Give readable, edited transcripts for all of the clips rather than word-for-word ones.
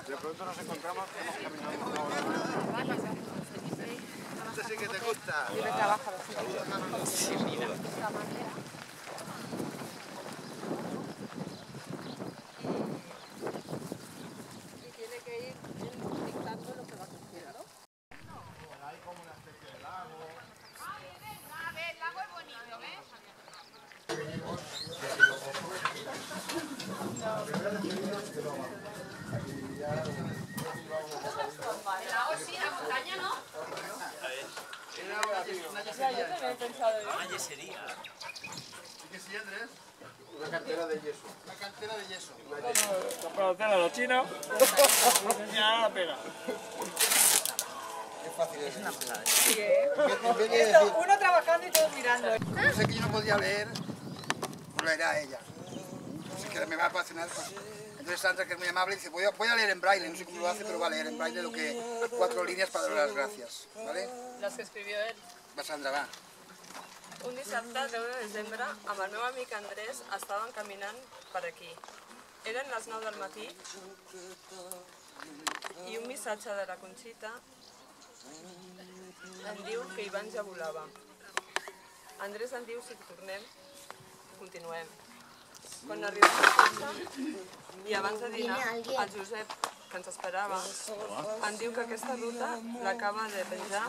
De pronto nos encontramos que hemos caminado una hora. Esto sí que te gusta. Yo me trabajo. Sí, mira. Y tiene que ir dictando lo que va haciendo. Hay como una especie de lago. A ver, el lago es bonito, ¿ves? El lago sí, la montaña no. Ya, yo también he pensado en Una yesería. ¿Y qué sí, Andrés? Una cantera de yeso. Una cantera de yeso. Para hacer a los chinos. Ya la pega. Qué fácil es. Una pasada. En vez de decir, uno trabajando y todos mirando. yo sé que yo no podía leer, pues lo era ella. Así que me va a apasionar. Pues. Entonces Sandra, que es muy amable, dice, voy a leer en braille, no sé cómo lo hace, pero va a leer en braille lo que 4 líneas para dar las gracias, ¿vale? Les que escrivió ell. Va, Sandra, va. Un dissabte, 10 de desembre, amb el meu amic Andrés estàvem caminant per aquí. Eren les 9 del matí i un missatge de la Conxita em diu que Ivan ja volava. Andrés em diu si tornem, continuem. Quan arribem al cotxe i abans de dinar, el Josep, que ens esperava, em diu que aquesta ruta l'acaba de penjar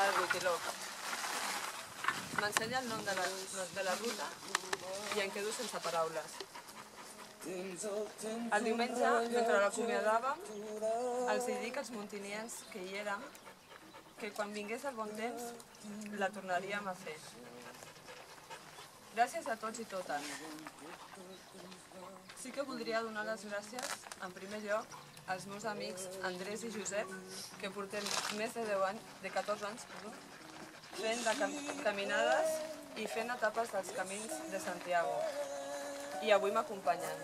al Wikiloc. M'ensenya el nom de la ruta i em quedo sense paraules. El diumenge, mentre l'acomiadàvem, els dic als montiniens que hi érem que quan vingués el bon temps la tornaríem a fer. Gràcies a tots i totes. Sí que voldria donar les gràcies, en primer lloc, als meus amics Andrés i Josep, que portem més de 14 anys, fent caminades i fent etapes dels camins de Santiago. I avui m'acompanyen.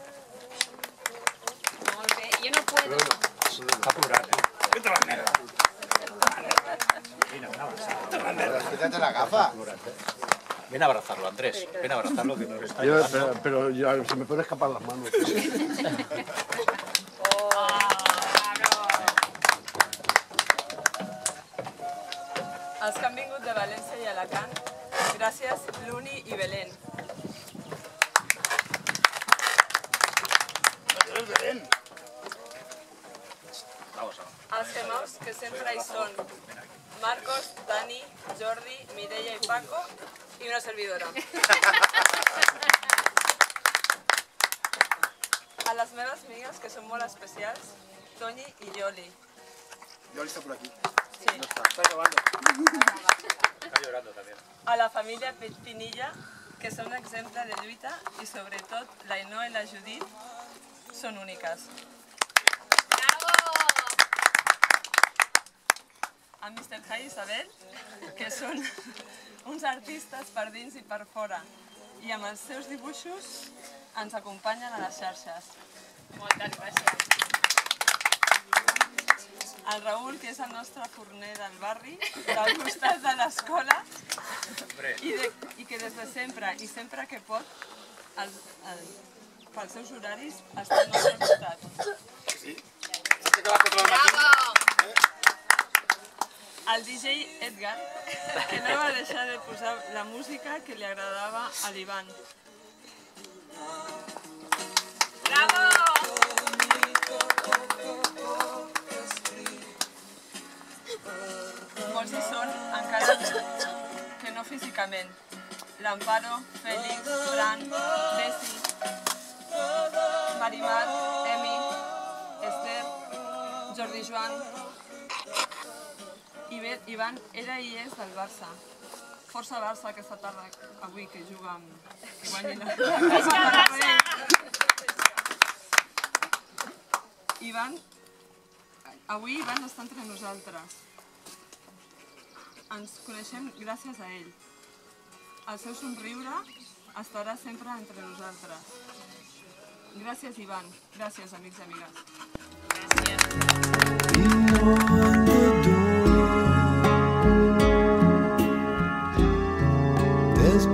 Molt bé, jo no puedo. Està plorant, eh? Vete a la merda. Mira, una abraçada. Quítate la gafa. Ven a abrazarlo, Andrés. Ven a abrazarlo, que nos está Yo, llevando. pero ya se me puede escapar las manos. Els que han vingut de València i Alacant, gràcies Luni i Belén. Els gemeus que sempre hi són, Marcos, Dani, Jordi, Mireia i Paco, i una servidora. A les meves amigues, que són molt especials, Toni i Yoli. Yoli está por aquí. Sí. Está grabando. Está llorando también. A la família Pinilla, que són un exemple de lluita i sobretot l'Ainhoa i la Judit són úniques. Bravo! A Mr. Jai i Isabel, que són uns artistes per dins i per fora i amb els seus dibuixos ens acompanyen a les xarxes. Moltes gràcies. El Raül, que és el nostre forner del barri, del costat de l'escola, i que des de sempre, i sempre que pot, pels seus horaris, està al nostre costat. Sí. Se queda todo el matí. Bravo! El DJ Edgar, que no va deixar de posar la música que li agradava a l'Ivan. Bravo! Molts hi són, encara que no físicament. L'Amparo, Fèlix, Fran, Bessi, Marimar, Emi, Esther, Jordi Joan. Ivan era i és del Barça. Força Barça aquesta tarda, avui, que juga amb... que guanyi la... Ivan, avui Ivan està entre nosaltres. Ens coneixem gràcies a ell. El seu somriure estarà sempre entre nosaltres. Gràcies, Ivan. Gràcies, amics i amigues. There's